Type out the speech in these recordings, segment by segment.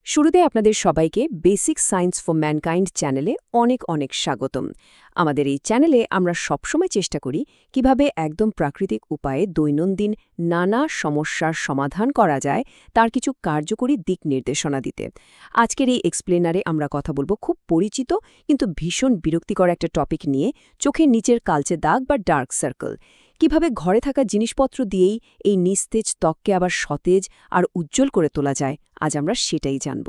শুরুতে আপনাদের সবাইকে বেসিক সায়েন্স ফর ম্যানকাইন্ড চ্যানেলে অনেক অনেক স্বাগতম। আমাদের এই চ্যানেলে আমরা সবসময় চেষ্টা করি কিভাবে একদম প্রাকৃতিক উপায়ে দৈনন্দিন নানা সমস্যার সমাধান করা যায় তার কিছু কার্যকরী দিক নির্দেশনা দিতে। আজকের এই এক্সপ্লেনারে আমরা কথা বলবো খুব পরিচিত কিন্তু ভীষণ বিরক্তিকর একটা টপিক নিয়ে, চোখের নিচের কালচে দাগ বা ডার্ক সার্কেল। কিভাবে ঘরে থাকা জিনিসপত্র দিয়েই এই নিস্তেজ ত্বককে আবার সতেজ আর উজ্জ্বল করে তোলা যায়, আজ আমরা সেটাই জানব।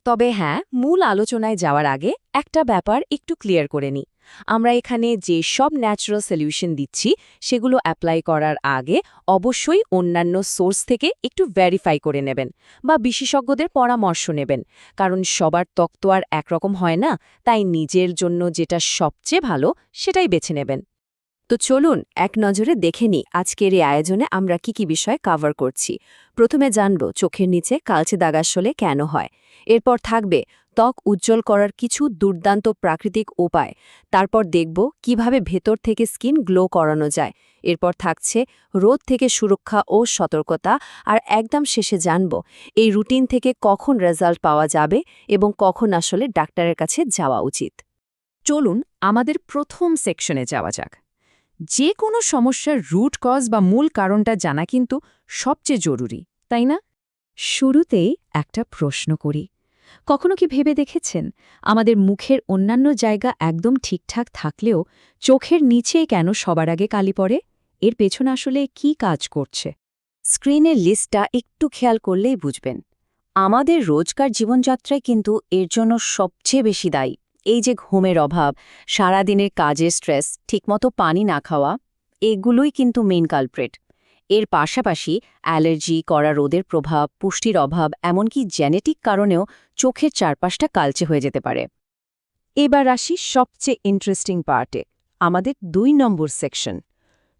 তবে হ্যাঁ, মূল আলোচনায় যাওয়ার আগে একটা ব্যাপার একটু ক্লিয়ার করে নিই। আমরা এখানে যে সব ন্যাচারাল সলিউশন দিচ্ছি সেগুলো অ্যাপ্লাই করার আগে অবশ্যই অন্যান্য সোর্স থেকে একটু ভেরিফাই করে নেবেন বা বিশেষজ্ঞদের পরামর্শ নেবেন, কারণ সবার ত্বক তো আর একরকম হয় না, তাই নিজের জন্য যেটা সবচেয়ে ভালো সেটাই বেছে নেবেন। তো চলুন এক নজরে দেখে নিই আজকের এই আয়োজনে আমরা কি বিষয় কভার করছি। প্রথমে জানব চোখের নিচে কালচে দাগ আসলে কেন হয়। এরপর থাকবে ত্বক উজ্জ্বল করার কিছু দুর্দান্ত প্রাকৃতিক উপায়। তারপর দেখব কিভাবে ভেতর থেকে স্কিন গ্লো করানো যায়। এরপর থাকছে রোদ থেকে সুরক্ষা ও সতর্কতা। আর একদম শেষে জানব এই রুটিন থেকে কখন রেজাল্ট পাওয়া যাবে এবং কখন আসলে ডাক্তারের কাছে যাওয়া উচিত। চলুন আমাদের প্রথম সেকশনে যাওয়া যাক। যে কোনো সমস্যার রুট কজ বা মূল কারণটা জানা কিন্তু সবচেয়ে জরুরি, তাই না? শুরুতেই একটা প্রশ্ন করি, কখনো কি ভেবে দেখেছেন আমাদের মুখের অন্যান্য জায়গা একদম ঠিকঠাক থাকলেও চোখের নিচে কেন সবার আগে কালি পড়ে? এর পেছনে আসলে কি কাজ করছে? স্ক্রিনের লিস্টটা একটু খেয়াল করলেই বুঝবেন। আমাদের রোজকার জীবনযাত্রায় কিন্তু এর জন্য সবচেয়ে বেশি দায়ী। এই যে ঘুমের অভাব, সারাদিনের কাজের স্ট্রেস, ঠিকমতো পানি না খাওয়া, এগুলোই কিন্তু মেইন কালপ্রিট। এর পাশাপাশি অ্যালার্জি, কড়া রোদের প্রভাব, পুষ্টির অভাব, এমনকি জেনেটিক কারণেও চোখের চারপাশটা কালচে হয়ে যেতে পারে। এবার আসি সবচেয়ে ইন্টারেস্টিং পার্টে, আমাদের ২ নম্বর সেকশন।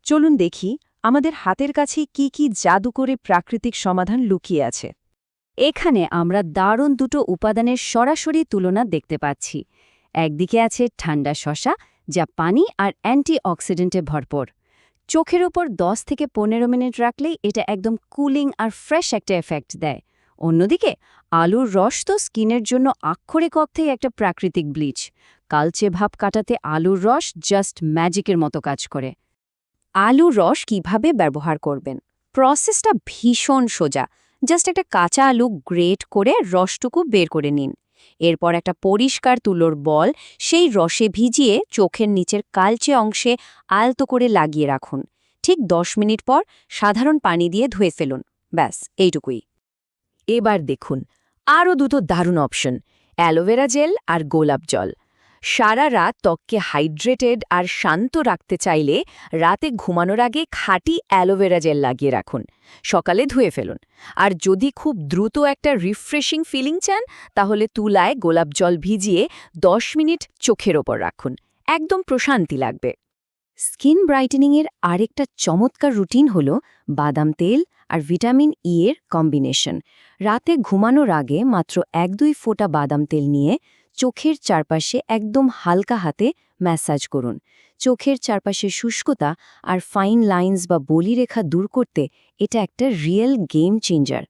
চলুন দেখি আমাদের হাতের কাছে কি জাদু করে প্রাকৃতিক সমাধান লুকিয়ে আছে। এখানে আমরা দারুণ দুটো উপাদানের সরাসরি তুলনা দেখতে পাচ্ছি। একদিকে আছে ঠান্ডা শসা, যা পানি আর অ্যান্টিঅক্সিডেন্টে ভরপুর। চোখের ওপর 10 থেকে 15 মিনিট রাখলেই এটা একদম কুলিং আর ফ্রেশ একটা এফেক্ট দেয়। অন্যদিকে আলুর রস তো স্কিনের জন্য আক্ষরিক অর্থেই একটা প্রাকৃতিক ব্লিচ। কালচে ভাব কাটাতে আলুর রস জাস্ট ম্যাজিকের মতো কাজ করে। আলুর রস কিভাবে ব্যবহার করবেন? প্রসেসটা ভীষণ সোজা। জাস্ট একটা কাঁচা আলু গ্রেট করে রসটুকু বের করে নিন। এরপর একটা পরিষ্কার তুলোর বল সেই রসে ভিজিয়ে চোখের নিচের কালচে অংশে আলতো করে লাগিয়ে রাখুন। ঠিক 10 মিনিট পর সাধারণ পানি দিয়ে ধুয়ে ফেলুন। ব্যাস, এইটুকুই। এবার দেখুন আরও দুটো দারুণ অপশন, অ্যালোভেরা জেল আর গোলাপ জল। সারা রাত ত্বককে হাইড্রেটেড আর শান্ত রাখতে চাইলে রাতে ঘুমানোর আগে খাঁটি অ্যালোভেরা জেল লাগিয়ে রাখুন, সকালে ধুয়ে ফেলুন। আর যদি খুব দ্রুত একটা রিফ্রেশিং ফিলিং চান, তাহলে তুলায় গোলাপ জল ভিজিয়ে 10 মিনিট চোখের ওপর রাখুন, একদম প্রশান্তি লাগবে। স্কিন ব্রাইটেনিংয়ের আরেকটা চমৎকার রুটিন হল বাদাম তেল আর ভিটামিন ই এর কম্বিনেশন। রাতে ঘুমানোর আগে মাত্র 1-2 ফোঁটা বাদাম তেল নিয়ে চোখের চারপাশে একদম হালকা হাতে ম্যাসাজ করুন। চোখের চারপাশে শুষ্কতা আর ফাইন লাইন্স বা বলিরেখা দূর করতে এটা একটা রিয়েল গেম চেঞ্জার।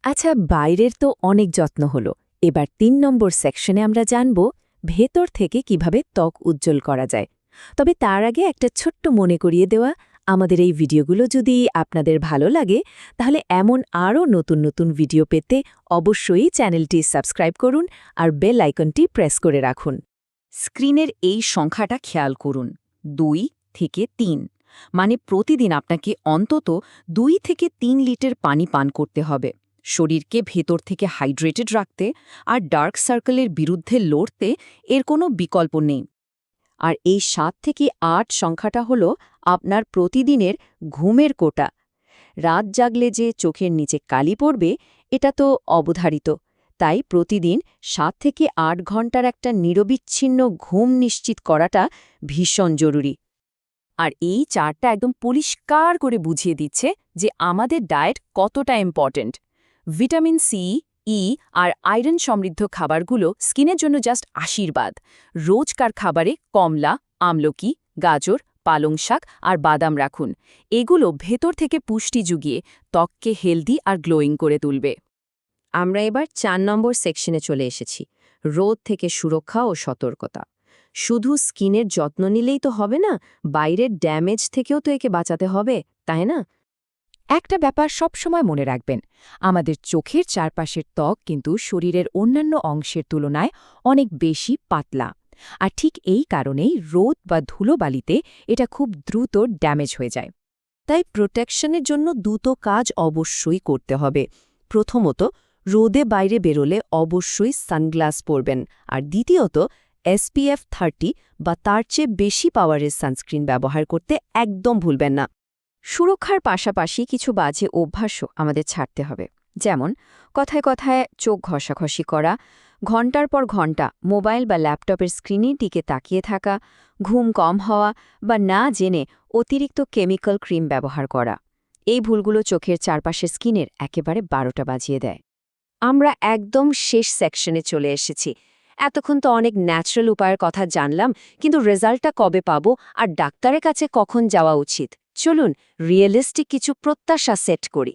আচ্ছা, বাইরের তো অনেক যত্ন হলো, এবার ৩ নম্বর সেকশনে আমরা জানব ভেতর থেকে কিভাবে ত্বক উজ্জ্বল করা যায়। তবে তার আগে একটা ছোট্ট মনে করিয়ে দেওয়া, আমাদের এই ভিডিওগুলো যদি আপনাদের ভালো লাগে তাহলে এমন আরও নতুন নতুন ভিডিও পেতে অবশ্যই চ্যানেলটি সাবস্ক্রাইব করুন আর বেল আইকনটি প্রেস করে রাখুন। স্ক্রিনের এই সংখ্যাটা খেয়াল করুন, 2 থেকে 3, মানে প্রতিদিন আপনাকে অন্তত 2 থেকে 3 লিটার পানি পান করতে হবে শরীরকে ভেতর থেকে হাইড্রেটেড রাখতে আর ডার্ক সার্কেলের বিরুদ্ধে লড়তে। এর কোনো বিকল্প নেই। আর এই 7 থেকে 8 সংখ্যাটা হলো আপনার প্রতিদিনের ঘুমের কোটা। রাত জাগলে যে চোখের নিচে কালি পড়বে, এটা তো অবধারিত। তাই প্রতিদিন 7 থেকে 8 ঘন্টার একটা নিরবিচ্ছিন্ন ঘুম নিশ্চিত করাটা ভীষণ জরুরি। আর এই চার্টটা একদম পরিষ্কার করে বুঝিয়ে দিচ্ছে যে আমাদের ডায়েট কতটা ইম্পর্ট্যান্ট। ভিটামিন সি, ই আর আয়রন সমৃদ্ধ খাবারগুলো স্কিনের জন্য জাস্ট আশীর্বাদ। রোজকার খাবারে কমলা, আমলকি, গাজর, পালং শাক আর বাদাম রাখুন। এগুলো ভেতর থেকে পুষ্টি জুগিয়ে ত্বককে হেলদি আর গ্লোয়িং করে তুলবে। আমরা এবার 4 নম্বর সেকশনে চলে এসেছি, রোদ থেকে সুরক্ষা ও সতর্কতা। শুধু স্কিনের যত্ন নিলেই তো হবে না, বাইরের ড্যামেজ থেকেও তো একে বাঁচাতে হবে, তাই না? একটা ব্যাপার সবসময় মনে রাখবেন, আমাদের চোখের চারপাশের ত্বক কিন্তু শরীরের অন্যান্য অংশের তুলনায় অনেক বেশি পাতলা। আর ঠিক এই কারণেই রোদ বা ধুলোবালিতে এটা খুব দ্রুত ড্যামেজ হয়ে যায়। তাই প্রোটেকশনের জন্য দুটো কাজ অবশ্যই করতে হবে। প্রথমত, রোদে বাইরে বেরোলে অবশ্যই সানগ্লাস পরবেন, আর দ্বিতীয়ত SPF 30 বা তার চেয়ে বেশি পাওয়ারের সানস্ক্রিন ব্যবহার করতে একদম ভুলবেন না। সুরক্ষার পাশাপাশি কিছু বাজে অভ্যাসও আমাদের ছাড়তে হবে, যেমন কথায় কথায় চোখ ঘষাঘষি করা, ঘণ্টার পর ঘণ্টা মোবাইল বা ল্যাপটপের স্ক্রিনের দিকে তাকিয়ে থাকা, ঘুম কম হওয়া বা না জেনে অতিরিক্ত কেমিক্যাল ক্রিম ব্যবহার করা। এই ভুলগুলো চোখের চারপাশের স্কিনের একেবারে 12টা বাজিয়ে দেয়। আমরা একদম শেষ সেকশনে চলে এসেছি। এতক্ষণ তো অনেক ন্যাচারাল উপায়ের কথা জানলাম, কিন্তু রেজাল্টটা কবে পাবো আর ডাক্তারের কাছে কখন যাওয়া উচিত? চলুন রিয়েলিস্টিক কিছু প্রত্যাশা সেট করি।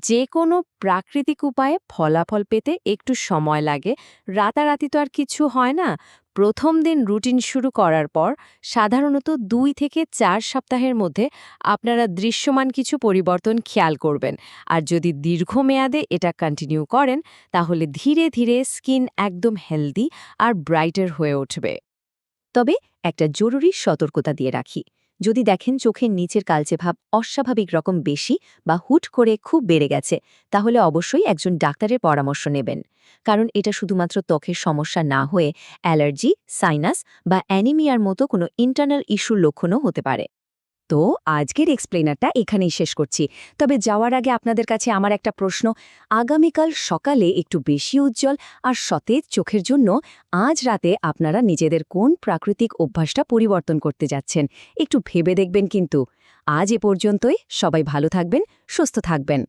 যে কোনো প্রাকৃতিক উপায়ে ফলাফল পেতে একটু সময় লাগে, রাতারাতি তো আর কিছু হয় না। প্রথম দিন রুটিন শুরু করার পর সাধারণত 2 থেকে 4 সপ্তাহের মধ্যে আপনারা দৃশ্যমান কিছু পরিবর্তন খেয়াল করবেন। আর যদি দীর্ঘমেয়াদে এটা কন্টিনিউ করেন, তাহলে ধীরে ধীরে স্কিন একদম হেলদি আর ব্রাইটার হয়ে উঠবে। তবে একটা জরুরি সতর্কতা দিয়ে রাখি, যদি দেখেন চোখের নিচের কালচে ভাব অস্বাভাবিক রকম বেশি বা হুট করে খুব বেড়ে গেছে, তাহলে অবশ্যই একজন ডাক্তারের পরামর্শ নেবেন। কারণ এটা শুধুমাত্র ত্বকের সমস্যা না হয়ে অ্যালার্জি, সাইনাস বা অ্যানিমিয়ার মতো কোনো ইন্টারনাল ইস্যুর লক্ষণও হতে পারে। তো আজকের এক্সপ্লেনারটা এখানেই শেষ করছি। তবে যাওয়ার আগে আপনাদের কাছে আমার একটা প্রশ্ন, আগামীকাল সকালে একটু বেশি উজ্জ্বল আর সতেজ চোখের জন্য আজ রাতে আপনারা নিজেদের কোন প্রাকৃতিক অভ্যাসটা পরিবর্তন করতে যাচ্ছেন একটু ভেবে দেখবেন। কিন্তু আজ এ পর্যন্তই, সবাই ভালো থাকবেন, সুস্থ থাকবেন।